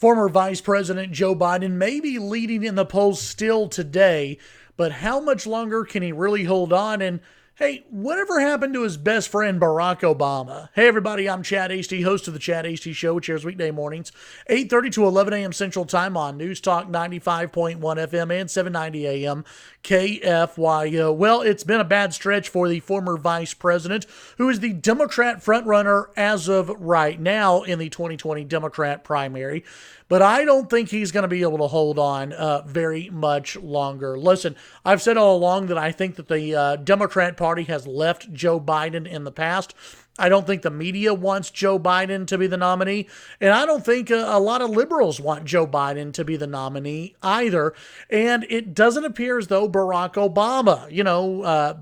Former Vice President Joe Biden may be leading in the polls still today, but how much longer can he really hold on? And hey, whatever happened to his best friend Barack Obama? Hey everybody, I'm Chad Hasty, host of the Chad Hasty Show, which airs weekday mornings, 8:30 to 11 a.m. Central Time on News Talk 95.1 FM and 790 a.m. KFYO. Well, it's been a bad stretch for the former vice president, who is the Democrat frontrunner as of right now in the 2020 Democrat primary. But I don't think he's going to be able to hold on very much longer. Listen, I've said all along that I think that the Democrat Party has left Joe Biden in the past. I don't think the media wants Joe Biden to be the nominee, and I don't think a lot of liberals want Joe Biden to be the nominee either. And it doesn't appear as though Barack Obama,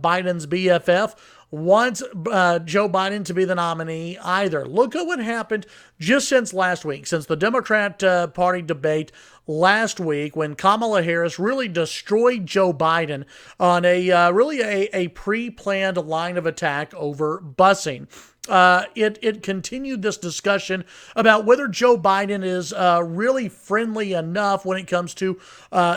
Biden's BFF, wants Joe Biden to be the nominee either. Look at what happened just since last week, since the Democrat Party debate last week, when Kamala Harris really destroyed Joe Biden on a pre-planned line of attack over busing. It continued this discussion about whether Joe Biden is really friendly enough when it comes to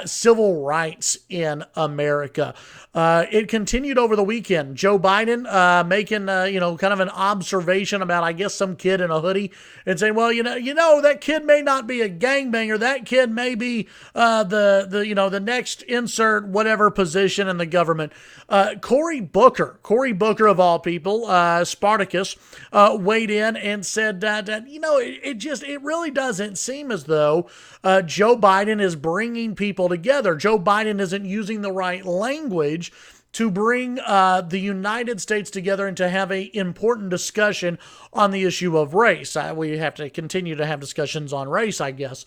civil rights in America. It continued over the weekend. Joe Biden making kind of an observation about, I guess, some kid in a hoodie and saying, well, that kid may not be a gangbanger. That kid may be the next insert whatever position in the government. Cory Booker of all people, Spartacus, weighed in and said that it really doesn't seem as though Joe Biden is bringing people together. Joe Biden isn't using the right language to bring the United States together and to have an important discussion on the issue of race. We have to continue to have discussions on race, I guess,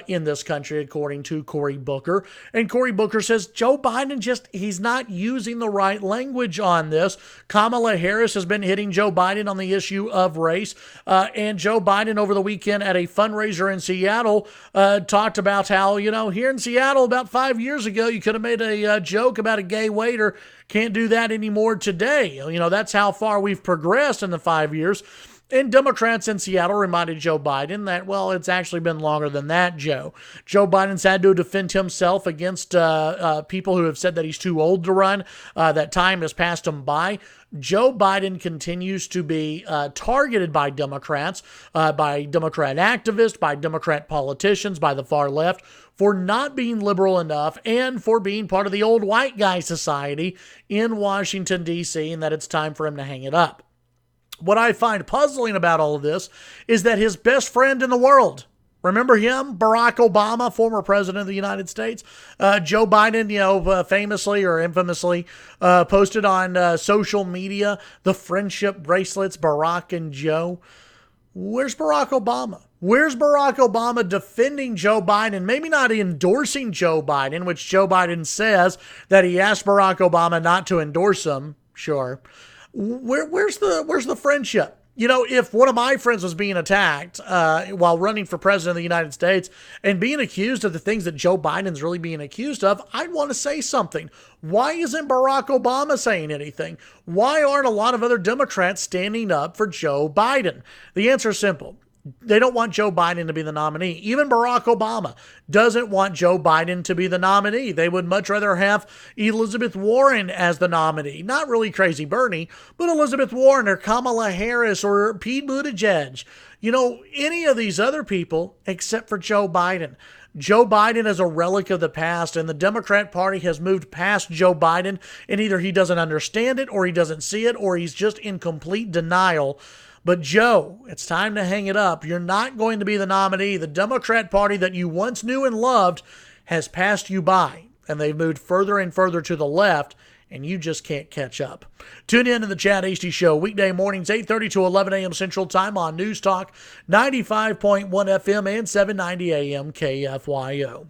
in this country, according to Cory Booker. And Cory Booker says Joe Biden he's not using the right language on this. Kamala Harris has been hitting Joe Biden on the issue of race. And Joe Biden over the weekend at a fundraiser in Seattle talked about how, here in Seattle about 5 years ago, you could have made a joke about a gay waiter. Can't do that anymore today. That's how far we've progressed in the 5 years. And Democrats in Seattle reminded Joe Biden that, well, it's actually been longer than that, Joe. Joe Biden's had to defend himself against people who have said that he's too old to run, that time has passed him by. Joe Biden continues to be targeted by Democrats, by Democrat activists, by Democrat politicians, by the far left, for not being liberal enough and for being part of the old white guy society in Washington, D.C., and that it's time for him to hang it up. What I find puzzling about all of this is that his best friend in the world, remember him, Barack Obama, former president of the United States, Joe Biden, famously or infamously posted on social media the friendship bracelets, Barack and Joe. Where's Barack Obama? Where's Barack Obama defending Joe Biden? Maybe not endorsing Joe Biden, which Joe Biden says that he asked Barack Obama not to endorse him. Sure. Where's the friendship? If one of my friends was being attacked while running for president of the United States and being accused of the things that Joe Biden's really being accused of, I'd want to say something. Why isn't Barack Obama saying anything? Why aren't a lot of other Democrats standing up for Joe Biden? The answer is simple. They don't want Joe Biden to be the nominee. Even Barack Obama doesn't want Joe Biden to be the nominee. They would much rather have Elizabeth Warren as the nominee. Not really Crazy Bernie, but Elizabeth Warren or Kamala Harris or Pete Buttigieg. Any of these other people except for Joe Biden. Joe Biden is a relic of the past, and the Democrat Party has moved past Joe Biden, and either he doesn't understand it or he doesn't see it or he's just in complete denial. But Joe, it's time to hang it up. You're not going to be the nominee. The Democrat Party that you once knew and loved has passed you by, and they've moved further and further to the left, and you just can't catch up. Tune in to the Chad Hasty Show, weekday mornings, 8:30 to 11 a.m. Central Time on News Talk 95.1 FM and 790 AM KFYO.